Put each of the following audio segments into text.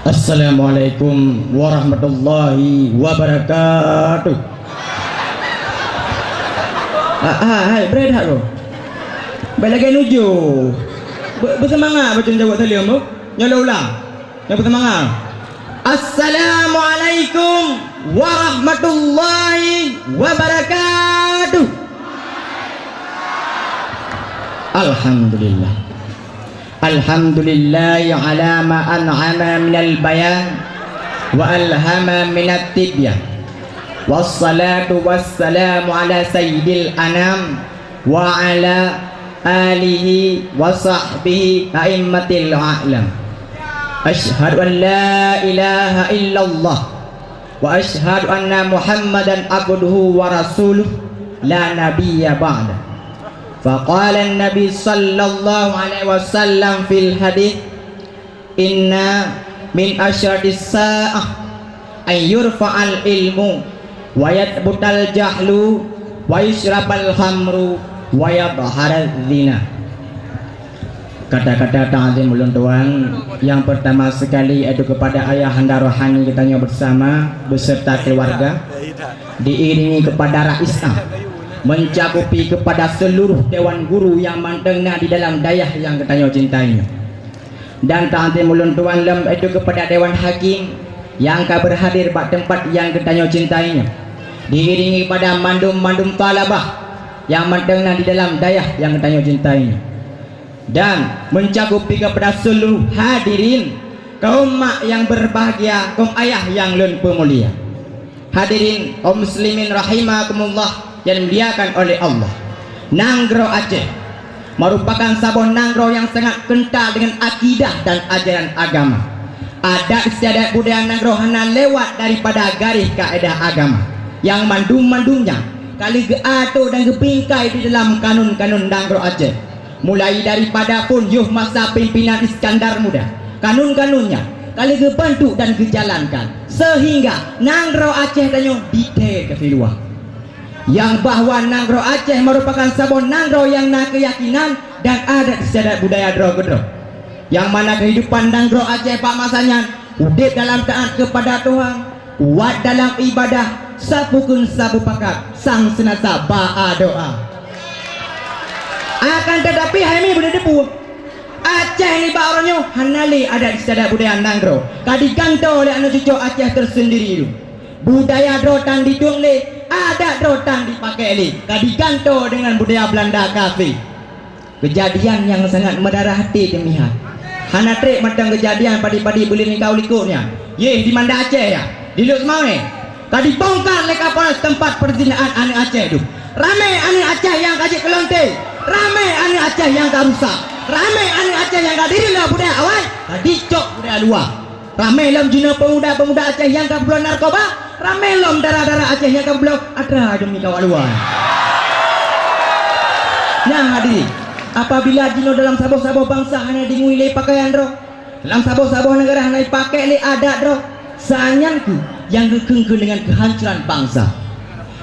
Assalamualaikum warahmatullahi wabarakatuh. Hai, berehat lo. Baik lagi nuju. Bersemangat baca jawab talian tu. Nyala ulang. Yang bersemangat. Assalamualaikum warahmatullahi wabarakatuh. Alhamdulillah. Alhamdulillah ala ma an'ama minal bayan wa alhama minat tibyan. Wassalatu wassalamu ala sayyidil anam wa ala alihi wa sahbihi a'immatil a'lam. Ashhadu an la ilaha illallah wa ashhadu anna Muhammadan abduhu wa rasuluh la nabiyya ba'da. Faqala an-nabi sallallahu alaihi wasallam fil hadits inna min asyadis sa'ah ay yurfa'al ilmu wa yatbutal jahlu wa yushrabal khamru wa yadharal zina. Kata-kata ta'zim ulun tuan yang pertama sekali itu kepada ayahanda rohani kita bersama beserta keluarga, diiringi kepada raisah, mencakupi kepada seluruh dewan guru yang mendengar di dalam dayah yang kita cintainya, dan ta'zim ulun tuan lem itu kepada dewan hakim yang akan berhadir pada tempat yang kita cintainya, diiringi pada mandum-mandum talabah yang mendengar di dalam dayah yang kita cintainya, dan mencakupi kepada seluruh hadirin kaum mak yang berbahagia, kaum ayah yang lun pemulia. Hadirin kaum muslimin rahimakumullah yang dimuliakan oleh Allah. Nanggro Aceh merupakan sebuah nanggro yang sangat kental dengan akidah dan ajaran agama. Adat istiadat budaya nanggro hanya lewat daripada garis kaedah agama yang mandum-mandumnya kali geatur dan gebingkai di dalam kanun-kanun nanggro Aceh, mulai daripada pun yuh masa pimpinan Iskandar Muda. Kanun-kanunnya kali gebentuk dan gejalankan sehingga nanggro Aceh tanyo detail ke luar, yang bahwa nanggro Aceh merupakan sebuah nanggro yang nak keyakinan dan adat istiadat budaya dro-gedro, yang mana kehidupan nanggro Aceh pak masanya udip dalam taat kepada Tuhan, kuat dalam ibadah, sapukun sabu pakat sang senasa ba'a doa. Akan tetapi hari ini boleh depu Aceh ni pak orangnya hanali adat istiadat budaya nanggro kadiganto oleh anak cucu Aceh tersendiri itu. Budaya drotan didung le, adat drotan dipakai le, kadiganto dengan budaya Belanda kafe. Kejadian yang sangat mendarah hati demikian. Hana trek macam kejadian padi-padi beli ni kau likutnya. Ye di Manda Aceh ya, di Luk Semau kadi bongkar le kapal tempat perzinaan anak Aceh tu. Ramai anak Aceh yang kaji kelonte, ramai anak Aceh yang karusak, ramai anak Aceh yang kadiri lah budaya awal, kadi cok budaya luar. Ramai lom jina pemuda-pemuda Aceh yang kebeluan narkoba, ramai lom darah-darah Aceh yang kebeluan ada demi kawan luar. Nah hadirin, apabila jino dalam sabuh-sabuh bangsa hanya dimulai pakaian roh, dalam sabuh-sabuh negara hanya pakai le adat roh, sanyanku yang kekengkeng dengan kehancuran bangsa.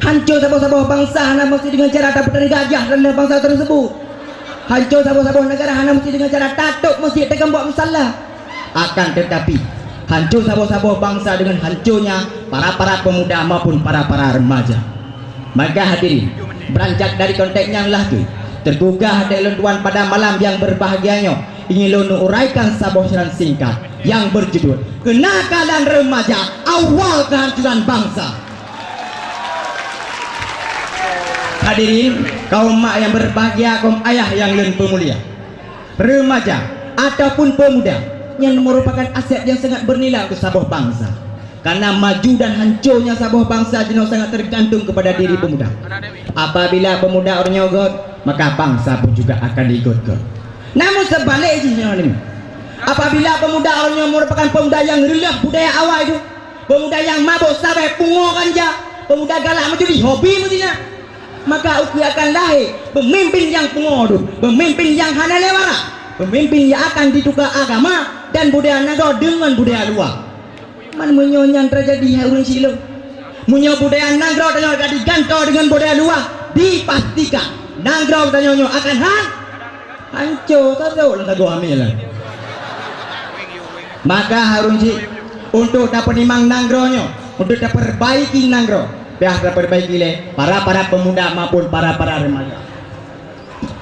Hancur sabuh-sabuh bangsa hanya mesti dengan cara dapat gajah dan bangsa tersebut. Hancur sabuh-sabuh negara hanya mesti dengan cara tatuk masjid tekan buat musalla. Akan tetapi hancur sabuh-sabuh bangsa dengan hancurnya para pemuda maupun para remaja. Maka hadirin, beranjak dari konteks yang lah tu, tergugah dari tuan pada malam yang berbahagianya ingin lunu uraikan sabuh siaran singkat yang berjudul Kenakalan Remaja Awal Kehancuran Bangsa. Hadirin kaum mak yang berbahagia, kaum ayah yang lun pemulia, remaja ataupun pemuda yang merupakan aset yang sangat bernilai untuk sebuah bangsa, karena maju dan hancurnya sebuah bangsa jenuh sangat tergantung kepada diri pemuda. Apabila pemuda orangnya god, maka bangsa pun juga akan diikut-ikut. Namun sebaliknya ini, apabila pemuda orangnya merupakan pemuda yang relah budaya awal itu, pemuda yang mabuk sampai pungo ganja, pemuda galak mencuri hobi mestinya, maka ukui akan lahir pemimpin yang pungo itu, pemimpin yang hana lewara, pemimpin yang akan ditukar agama dan budaya negara dengan budaya luar. Man menyonya terjadi hari silo. Munyo budaya negara tanya diganto dengan budaya luar, dipastikan negara tanya akan hancur. Tak tahu lah tahu amil lah. Maka harun ji untuk dapat nimang nanggronya, untuk dapat perbaiki nanggro, biar dapat perbaiki le para pemuda maupun para remaja.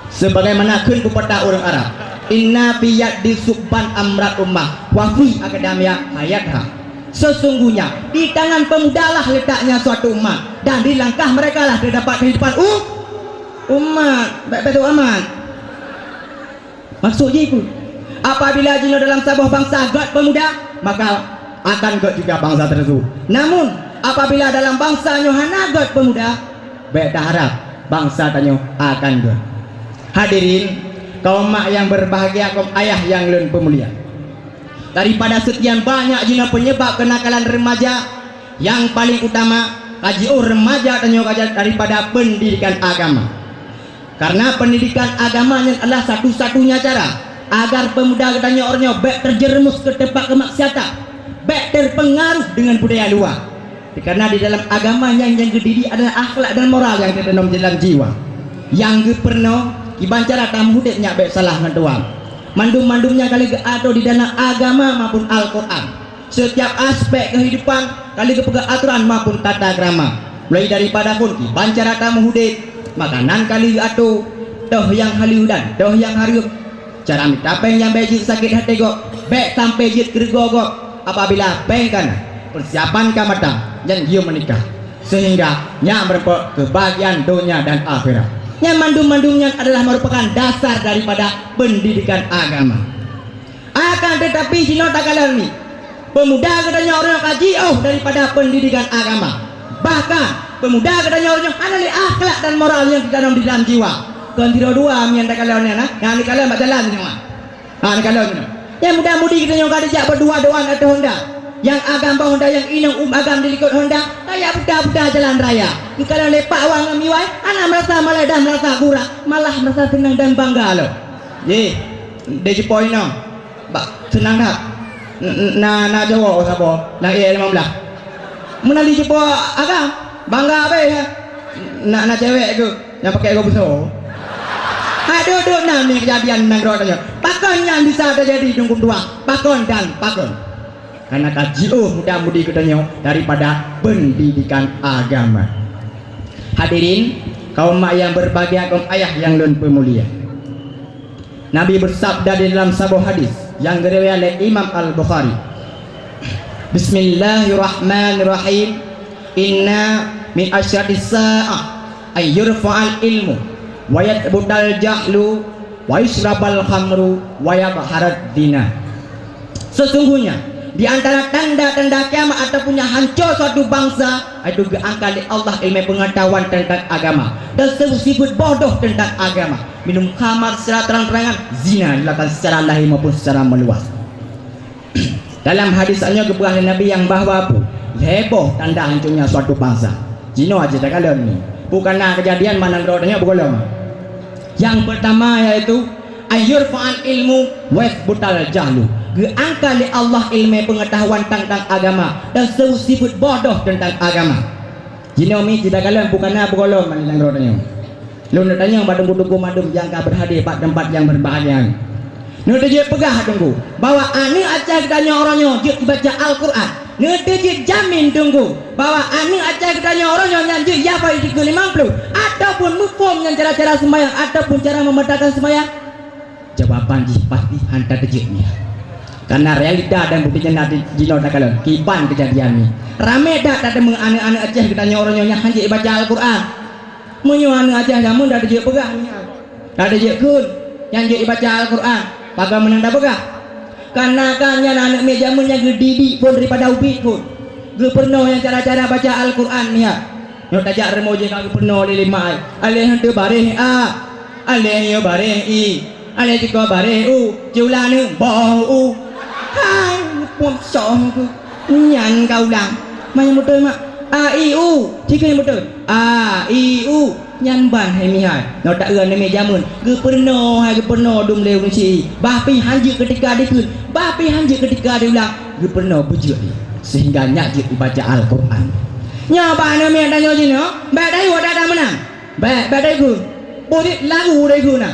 Sebagaimana kun kepada orang Arab, inna biyad di subban amrat ummah wa fi akadamia hayatha. Sesungguhnya di tangan pemuda lah letaknya suatu umat, dan di langkah mereka lah terdapat kehidupan umat. Betul amat. Maksudnya itu, apabila jino dalam sebuah bangsa god pemuda, maka akan god juga bangsa tersebut. Namun apabila dalam bangsa hana god pemuda, beda harap bangsa tanyo akan god. Hadirin kaum mak yang berbahagia, kaum ayah yang leun pemulia, daripada sekian banyak jino penyebab kenakalan remaja, yang paling utama kaji remaja tanyo kaji daripada pendidikan agama. Karena pendidikan agamanya adalah satu-satunya cara agar pemuda katanya orangnya baik terjerumus ke tempat kemaksiatan, baik terpengaruh dengan budaya luar. Karena di dalam agamanya yang dididik adalah akhlak dan moral yang tertanam dalam jiwa. Yang pernah ibancara tamu hudiknya baik salah mentuang. Mandum-mandumnya kali atau di dalam agama maupun Al-Quran. Setiap aspek kehidupan kali kepegang aturan maupun tata krama. Mulai daripada pun ibancara tamu hudik, makanan kali atau doh yang haliudan, doh yang hariuk, cara mitapeng yang bejit sakit hati gok, baik sampai jit kergogok apabila pengkan persiapan kamatang dan dia menikah, sehingga yang berpok kebahagiaan dunia dan akhirat. Yang mandum-mandumnya adalah merupakan dasar daripada pendidikan agama. Akan tetapi jino tak kalah ni pemuda katanya orang kaji daripada pendidikan agama. Bahkan pemuda katanya orang ada akhlak dan moral yang ditanam di dalam jiwa. Kantiro dua mian tak kalau ni yang ni kalau mak jalan semua. Ni kalau ni. Yang muda-mudi katanya kada jak berdua-duaan atau Honda. Yang agam Honda yang inang agam dilikut Honda, kayak budak-budak jalan raya. Ni kalau lepak wang ngamiwai, anak merasa malah dah merasa kurang, malah merasa senang dan bangga lo. Ye, deji poin no. Bak senang dah. Na Jawa sabo, lang E15. Menali jumpa agam bangga apa ya nak cewek tu yang pakai go besar. Aduh nah ni kejadian nang rodanya pakon yang bisa terjadi tunggu dua pakon dan pakon karena kaji mudah-mudi katanya daripada pendidikan agama. Hadirin kaum mak yang berbahagia, kaum ayah yang leun pemulia, Nabi bersabda di dalam sebuah hadis yang diriwayatkan oleh Imam Al-Bukhari, Bismillahirrahmanirrahim. Inna min asyratis sa'ah ay yurfa'al ilmu wa yatbudal jahlu wa yusrabal khamru wa yabharad dina. Sesungguhnya di antara tanda-tanda kiamat ataupun hancur suatu bangsa itu diangkat oleh Allah ilmu pengetahuan tentang agama dan sifat bodoh tentang agama. Minum khamar secara terang-terangan, zina dilakukan secara lahir maupun secara meluas. Dalam hadisnya kebuahan Nabi yang bahwa apa? Heboh tanda hancurnya suatu bangsa. Jino aja tak kalau ni. Bukanlah kejadian mana rodanya bukan. Yang pertama yaitu ayur fa'al ilmu wa butal jahlu. Diangkat oleh Allah ilmu pengetahuan tentang agama dan sifat bodoh tentang agama. Jino mi tidak kalau bukanlah bukan mana rodanya. Lu nak tanya pada buku madum yang kau berhadir pada tempat yang berbahagia. Nanti dia pegah tunggu bahwa ane aja katanya orangnya dia baca Al-Quran. Nanti dia jamin tunggu bahwa ane aja katanya orangnya nyanyi ya pada 50 ataupun mufum yang cara-cara sembahyang ataupun cara memetakan sembahyang. Jawapan dia pasti hantar terjadinya. Karena realita dan buktinya nanti jino tak kalau kiban kejadian ni. Ramai dah tak ada ane aja katanya orangnya nyanyi baca Al-Quran. Munyo ane aja namun dah dia pegah ni. Dah dia kun yang dia baca Al-Quran. Pakai menanda pegah karena kannya anak mejamun yang dididik pun daripada ubit pun gue pernah yang cara-cara baca Al-Quran ni ya nyok tajak remoje kau pernah di lima alih hantu bareh alih yo bareh alih jika bareh julane bau hai pun song tu nyan kau lang mai betul mak jika yang betul nyan ban hai mihai no tak eun ni jamun ge pernah dum leu ni si bahpi hanji ketika dikun bahpi hanji ketika diulang ge pernah bujur sehingga nyak je baca Al-Quran nya ba na me danyo ji no ba dai wa da menang ba dai ku boleh lagu dai ku na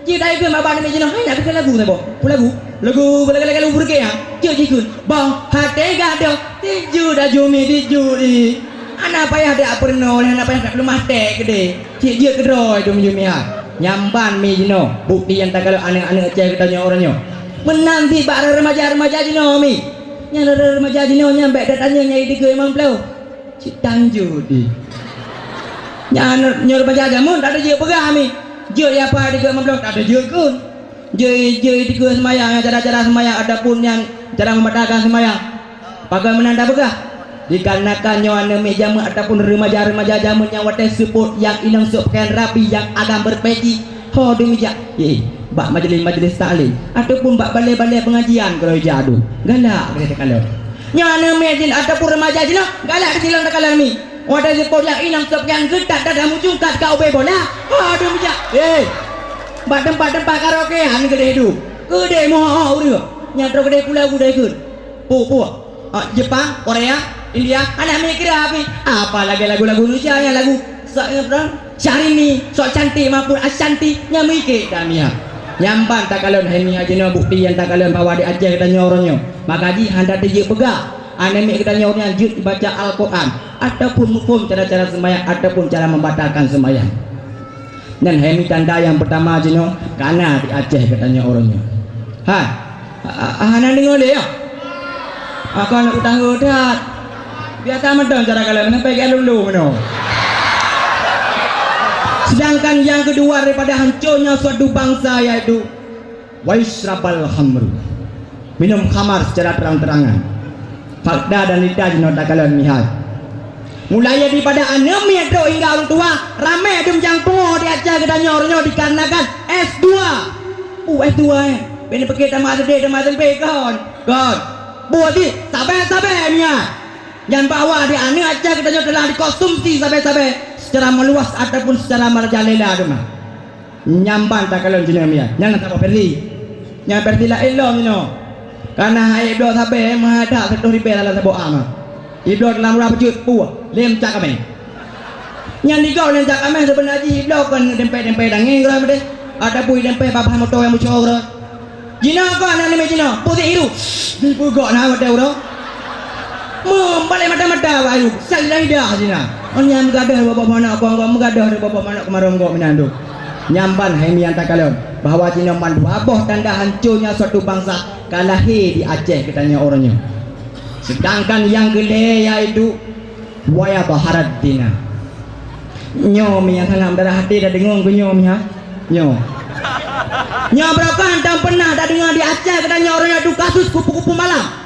ji dai ku ma ba na me ji no hai nak ke lagu ne bo lagu lagu bala-bala burke ya je jikun bang hate gado tiju dah jumi tiju di ana payah dak perno ana payah dak lumah tek gede cik je kedroi dum jumi ha nyamban mi jino bukti yang tak kalau anak-anak cek katanya orangnya menanti bak remaja-remaja jino mi nya remaja jino nyampe datanya nyai di ke emang plau cik tanju di nya remaja jamun tak ada je pegah mi je apa di ke emang plau tak ada je kun je di ke semayang cara-cara semayang adapun yang cara membatalkan semayang pakai menanda pegah dikarenakan nyawa mi jamu ataupun remaja-remaja jamu yang watai support yang inang pakaian rapi yang agam berpeci ho demi jak bak majlis taklim ataupun bak balai-balai pengajian kalau jadu galak kata kalau nyawa mi jin ataupun remaja jin galak kecilan kalau mi watai support yang inang pakaian getak dah mujungkat kau be bola ho demi jak bak tempat-tempat karaokean gede hidup gede moho urang nyatro gede pulau gede kun pu Jepang Korea India, anak mikir apa lagi lagu-lagu Indonesia yang lagu Syahrini, sok cantik maupun Ashanti yang mikir kami ya. Nyamban tak kalon hemi ajino bukti yang tak kalon bawa di Aceh kita nyoronyo. Maka ji hendak dia pegah. Anak mikir kita nyornya jut baca Al-Quran ataupun hukum cara-cara sembahyang ataupun cara membatalkan sembahyang. Dan hemi tanda yang pertama ajino karena di Aceh katanya orangnya. Anak dengar dia. Aku nak utang-utang. Biasa medang cara kalian sampai dulu no. Sedangkan yang kedua daripada hancurnya suatu bangsa yaitu waisrabal hamru, minum khamar secara terang-terangan. Fakta dan lidah jenota kalian lihat. Mulai daripada anemia itu hingga orang tua ramai adem jangkau di Aceh kita nyornya dikarenakan S2. S2 ini pakai tamat kon. Buat di sabar nya. Yang bawa di anak Aceh kita telah dikonsumsi sampai secara meluas ataupun secara merajalela rumah. Nyamban tak kalau jenamia. Jangan tak perli. Yang perli lah ilmu no. Karena hai iblo sampai menghadap satu ribu dalam sebuah ama. Iblo dalam murah pejut lem cak kami. Yang digau lem cak kami sebenarnya iblo kan dempet dangeng kalau ada. Ada pui dempet bapak motor yang muncul. Jina kau anak ni jina. Putih hiru. Dipugak nak ada uro. Balik mata-mata ayu saya dah sini nyam gadah bapak mana aku gadah bapak mana kemarin kau menandu nyamban hemi yang tak kalon bahawa Cina mandu aboh tanda hancurnya suatu bangsa kalahi di Aceh katanya orangnya. Sedangkan yang gede yaitu waya baharat dina nyomi yang sangat darah hati dah dengung ke nyomi ha berapa anda pernah dah dengar di Aceh katanya orangnya itu kasus kupu-kupu malam.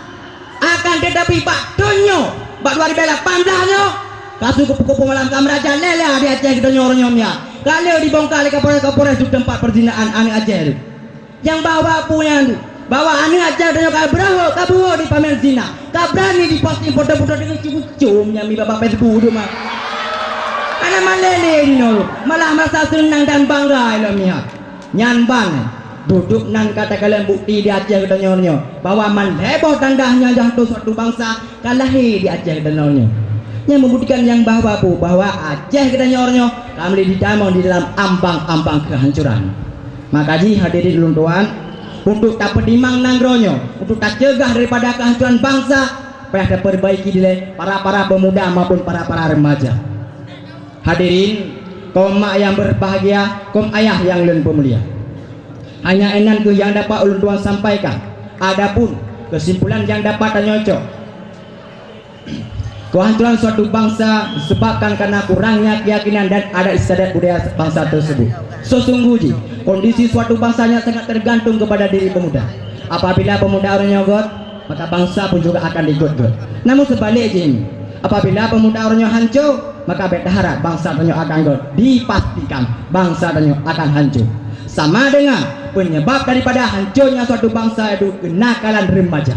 Akan tetapi Pak Tonyo Pak 2018 nyo kasus kupu-kupu malam kameraja lele di Aceh kita nyoronyomnya kalau dibongkar oleh Kapolres di tempat perzinaan anak Aceh itu yang bawa punya itu bawa anak Aceh dan kalau beraho kabuho di pamer zina kabrani di posting foto-foto dengan cium-ciumnya mi bapak Facebook itu mah anak malele ini malah merasa senang dan bangga ilmiah nyanban duduk nan kata kalian bukti di Aceh kita nyornya bahwa man heboh tandahnya jatuh suatu bangsa kalahi di Aceh kita nyornya yang membuktikan yang bahwa Aceh kita nyornya kami dijamu di dalam ambang-ambang kehancuran. Maka ji hadirin dulu tuan untuk tak pedimang nangronyo untuk tak cegah daripada kehancuran bangsa supaya ada perbaiki dile para pemuda maupun para remaja. Hadirin kaum mak yang berbahagia, kaum ayah yang lun pemulia. Hanya enanku yang dapat ulun tuan sampaikan. Adapun kesimpulan yang dapat nyocok kehancuran suatu bangsa disebabkan karena kurangnya keyakinan dan adat istiadat budaya bangsa tersebut. Sesungguhnya kondisi suatu bangsanya sangat tergantung kepada diri pemuda. Apabila pemuda orang nyogot, maka bangsa pun juga akan digot-got. Namun sebaliknya, apabila pemuda orangnya hancur, maka berharap bangsa orangnya akan got. Dipastikan bangsa orangnya akan hancur. Sama dengan penyebab daripada hancurnya suatu bangsa itu kenakalan remaja.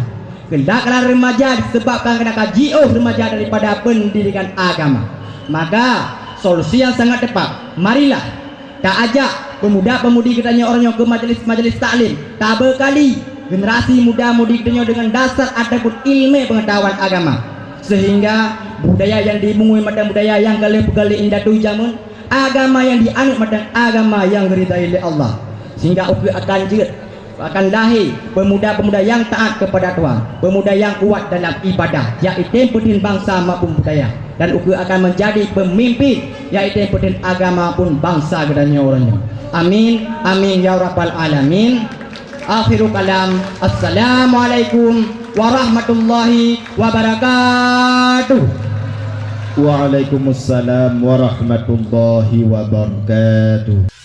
Kenakalan remaja disebabkan karena jiuh remaja daripada pendidikan agama. Maka solusi yang sangat tepat, marilah tak ajak pemuda-pemudi kitanya orangnya ke majelis-majelis taklim. Tak berkali generasi muda-mudi kitanya dengan dasar ataupun ilmu pengetahuan agama. Sehingga budaya yang dimungui macam budaya yang kali-kali indah tu jamun, agama yang dianut macam agama yang diridai oleh Allah. Sehingga upi akan jerit akan lahir pemuda-pemuda yang taat kepada Tuhan, pemuda yang kuat dalam ibadah, iaitu pemimpin bangsa maupun budaya, dan juga akan menjadi pemimpin iaitu pemimpin agama pun bangsa kedanya orangnya. Amin, amin ya rabbal alamin. Akhirul kalam, assalamualaikum warahmatullahi wabarakatuh. Waalaikumsalam warahmatullahi wabarakatuh.